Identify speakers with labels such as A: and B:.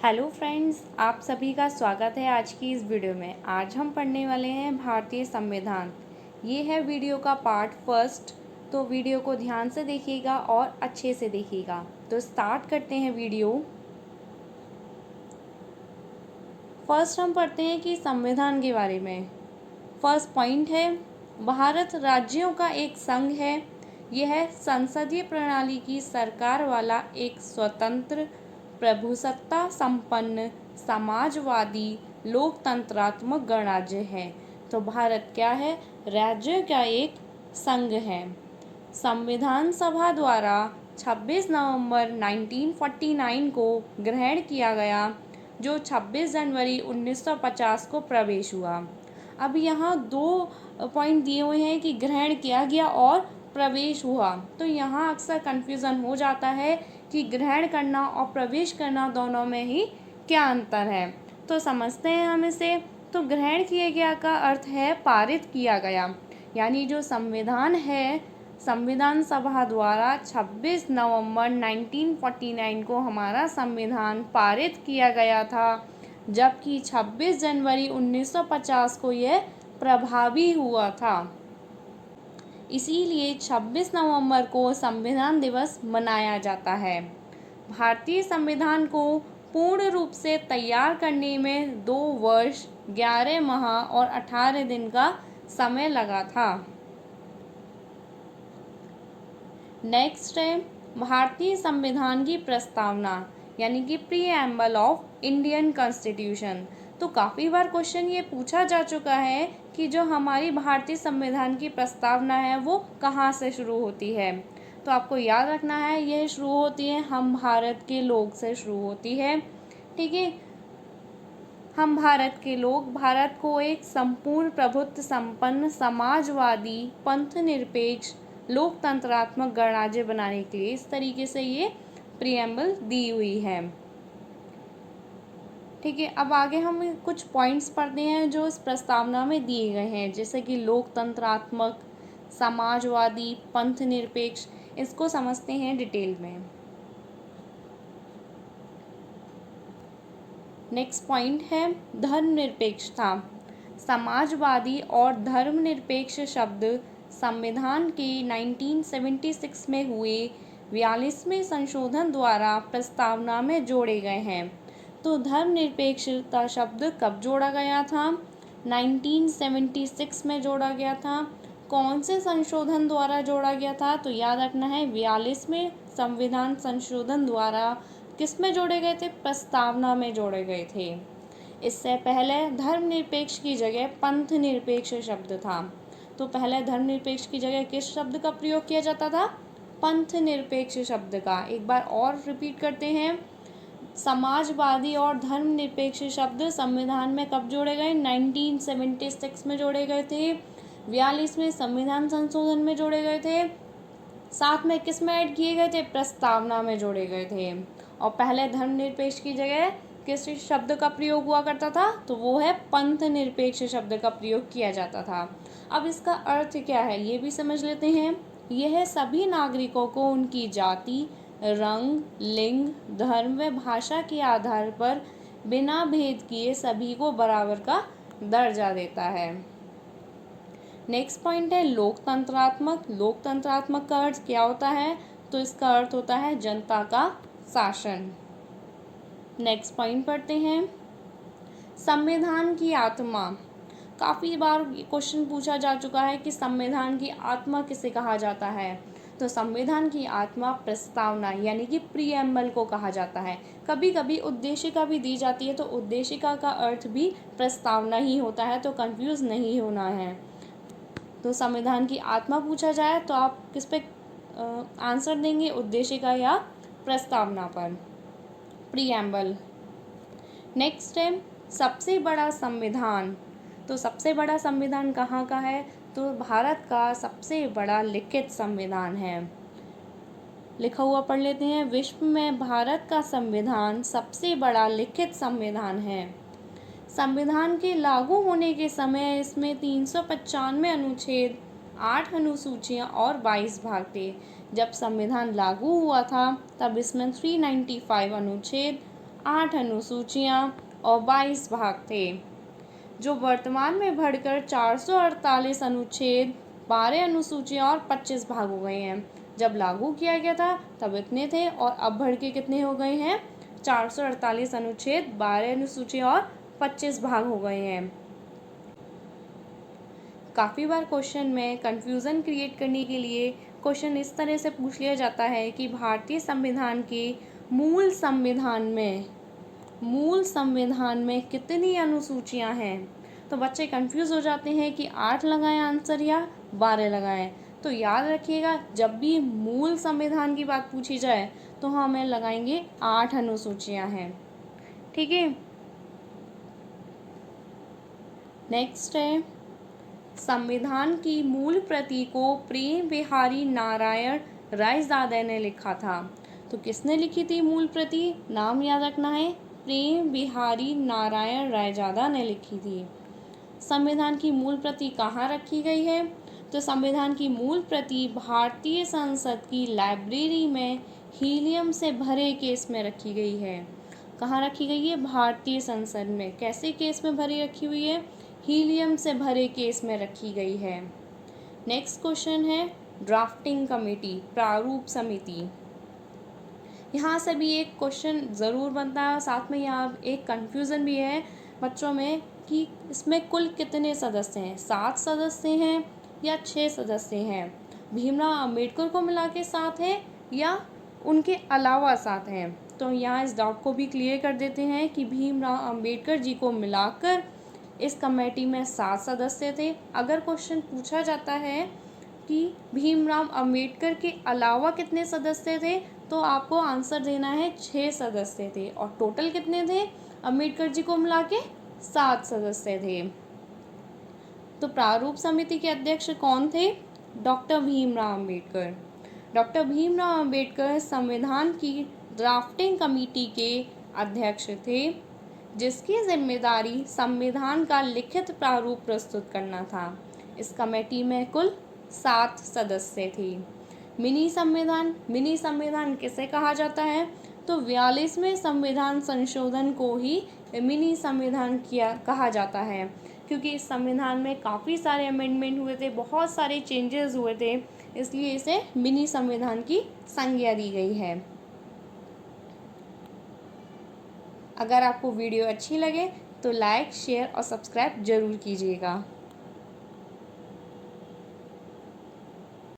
A: Hello friends, आप सभी का स्वागत है आज की इस वीडियो में। आज हम पढ़ने वाले हैं भारतीय संविधान। ये है वीडियो का पार्ट फर्स्ट, तो वीडियो को ध्यान से देखिएगा और अच्छे से देखिएगा। तो स्टार्ट करते हैं वीडियो। फर्स्ट हम पढ़ते हैं कि संविधान के बारे में। फर्स्ट पॉइंट है, भारत राज्यों का एक संघ है। यह संसदीय प्रणाली की सरकार वाला एक स्वतंत्र, प्रभुसत्ता संपन्न, समाजवादी, लोकतंत्रात्मक गणराज्य है। तो भारत क्या है? राज्यों का एक संघ है। संविधान सभा द्वारा 26 नवंबर 1949 को ग्रहण किया गया, जो 26 जनवरी 1950 को प्रवेश हुआ। अब यहाँ दो पॉइंट दिए हुए हैं कि ग्रहण किया गया और प्रवेश हुआ, तो यहाँ अक्सर कन्फ्यूज़न हो जाता है कि ग्रहण करना और प्रवेश करना दोनों में ही क्या अंतर है। तो समझते हैं हम इसे। तो ग्रहण किया गया का अर्थ है पारित किया गया, यानी जो संविधान है, संविधान सभा द्वारा 26 नवंबर 1949 को हमारा संविधान पारित किया गया था, जबकि 26 जनवरी 1950 को यह प्रभावी हुआ था। इसीलिए 26 नवंबर को संविधान दिवस मनाया जाता है। भारतीय संविधान को पूर्ण रूप से तैयार करने में 2 वर्ष 11 माह और 18 दिन का समय लगा था। नेक्स्ट है भारतीय संविधान की प्रस्तावना, यानी कि प्रीएम्बल ऑफ इंडियन कॉन्स्टिट्यूशन। तो काफ़ी बार क्वेश्चन ये पूछा जा चुका है कि जो हमारी भारतीय संविधान की प्रस्तावना है वो कहाँ से शुरू होती है। तो आपको याद रखना है, यह शुरू होती है हम भारत के लोग से शुरू होती है। ठीक है, हम भारत के लोग भारत को एक संपूर्ण प्रभुत्व संपन्न, समाजवादी, पंथ निरपेक्ष, लोकतंत्रात्मक गणराज्य बनाने के लिए इस तरीके से ये प्रीएम्बल दी हुई है। ठीक है, अब आगे हम कुछ पॉइंट्स पढ़ते हैं जो इस प्रस्तावना में दिए गए हैं, जैसे कि लोकतंत्रात्मक, समाजवादी, पंथ निरपेक्ष। इसको समझते हैं डिटेल में। नेक्स्ट पॉइंट है धर्मनिरपेक्षता। समाजवादी और धर्मनिरपेक्ष शब्द संविधान के 1976 में हुए 42वें संशोधन द्वारा प्रस्तावना में जोड़े गए हैं। तो धर्मनिरपेक्षता शब्द कब जोड़ा गया था? 1976 में जोड़ा गया था। कौन से संशोधन द्वारा जोड़ा गया था? तो याद रखना है 42वें संविधान संशोधन द्वारा किस में जोड़े गए थे? प्रस्तावना में जोड़े गए थे। इससे पहले धर्मनिरपेक्ष की जगह पंथ निरपेक्ष शब्द था। तो पहले धर्मनिरपेक्ष की जगह किस शब्द का प्रयोग किया जाता था? पंथ निरपेक्ष शब्द का। एक बार और रिपीट करते हैं, समाजवादी और धर्मनिरपेक्ष शब्द संविधान में कब जोड़े गए? 1976 में जोड़े गए थे। 42वें संविधान संशोधन में जोड़े गए थे। साथ में किस में ऐड किए गए थे? प्रस्तावना में जोड़े गए थे। और पहले धर्मनिरपेक्ष की जगह किस शब्द का प्रयोग हुआ करता था? तो वो है पंथ निरपेक्ष शब्द का प्रयोग किया जाता था। अब इसका अर्थ क्या है ये भी समझ लेते हैं। यह सभी नागरिकों को उनकी जाति, रंग, लिंग, धर्म व भाषा के आधार पर बिना भेद किए सभी को बराबर का दर्जा देता है। नेक्स्ट पॉइंट है लोकतंत्रात्मक। लोकतंत्रात्मक का अर्थ क्या होता है? तो इसका अर्थ होता है जनता का शासन। नेक्स्ट पॉइंट पढ़ते हैं, संविधान की आत्मा। काफ़ी बार क्वेश्चन पूछा जा चुका है कि संविधान की आत्मा किसे कहा जाता है। तो संविधान की आत्मा प्रस्तावना यानी कि प्रीएम्बल को कहा जाता है। कभी कभी उद्देशिका भी दी जाती है, तो उद्देशिका का अर्थ भी प्रस्तावना ही होता है, तो कंफ्यूज नहीं होना है। तो संविधान की आत्मा पूछा जाए तो आप किस पे आंसर देंगे? उद्देशिका या प्रस्तावना पर, प्रीएम्बल। नेक्स्ट है सबसे बड़ा संविधान। तो सबसे बड़ा संविधान कहाँ का है? तो भारत का सबसे बड़ा लिखित संविधान है। लिखा हुआ पढ़ लेते हैं, विश्व में भारत का संविधान सबसे बड़ा लिखित संविधान है। संविधान के लागू होने के समय इसमें 395 अनुच्छेद, 8 अनुसूचियाँ और 22 भाग थे। जब संविधान लागू हुआ था तब इसमें 395 अनुच्छेद 8 अनुसूचियां और 22 भाग थे, जो वर्तमान में बढ़कर 448 अनुच्छेद, 12 अनुसूचियां और 25 भाग हो गए हैं। जब लागू किया गया था तब इतने थे और अब बढ़ के कितने हो गए हैं? 448 अनुच्छेद, 12 अनुसूचियां और 25 भाग हो गए हैं। काफ़ी बार क्वेश्चन में कंफ्यूजन क्रिएट करने के लिए क्वेश्चन इस तरह से पूछ लिया जाता है कि भारतीय संविधान के मूल संविधान में कितनी अनुसूचियां हैं। तो बच्चे कंफ्यूज हो जाते हैं कि 8 लगाएं आंसर या 12 लगाएं। तो याद रखिएगा, जब भी मूल संविधान की बात पूछी जाए तो हमें लगाएंगे 8 अनुसूचियां हैं। ठीक है। नेक्स्ट है, संविधान की मूल प्रति को प्रेम बिहारी नारायण रायजादा ने लिखा था। तो किसने लिखी थी मूल प्रति? नाम याद रखना है, प्रेम बिहारी नारायण रायजादा ने लिखी थी। संविधान की मूल प्रति कहाँ रखी गई है? तो संविधान की मूल प्रति भारतीय संसद की लाइब्रेरी में हीलियम से भरे केस में रखी गई है। कहाँ रखी गई है? भारतीय संसद में। कैसे केस में भरी रखी हुई है? हीलियम से भरे केस में रखी गई है। नेक्स्ट क्वेश्चन है, ड्राफ्टिंग कमेटी, प्रारूप समिति। यहाँ से भी एक क्वेश्चन ज़रूर बनता है, साथ में यहाँ एक कन्फ्यूज़न भी है बच्चों में कि इसमें कुल कितने सदस्य हैं? 7 सदस्य हैं या 6 सदस्य हैं? भीमराव अंबेडकर को मिला के 7 हैं या उनके अलावा 7 हैं? तो यहाँ इस डाउट को भी क्लियर कर देते हैं कि भीमराव अंबेडकर जी को मिलाकर इस कमेटी में 7 सदस्य थे। अगर क्वेश्चन पूछा जाता है कि भीमराव अंबेडकर के अलावा कितने सदस्य थे, तो आपको आंसर देना है 6 सदस्य थे। और टोटल कितने थे अंबेडकर जी को मिला के? 7 सदस्य थे। तो प्रारूप समिति के अध्यक्ष कौन थे? डॉक्टर भीमराव अंबेडकर। डॉक्टर भीमराव अंबेडकर संविधान की ड्राफ्टिंग कमेटी के अध्यक्ष थे, जिसकी जिम्मेदारी संविधान का लिखित प्रारूप प्रस्तुत करना था। इस कमेटी में कुल 7 सदस्य थे। मिनी संविधान किसे कहा जाता है? तो 42वें संविधान संशोधन को ही मिनी संविधान कहा जाता है, क्योंकि इस संविधान में काफ़ी सारे अमेंडमेंट हुए थे, बहुत सारे चेंजेस हुए थे, इसलिए इसे मिनी संविधान की संज्ञा दी गई है। अगर आपको वीडियो अच्छी लगे तो लाइक, शेयर और सब्सक्राइब जरूर कीजिएगा।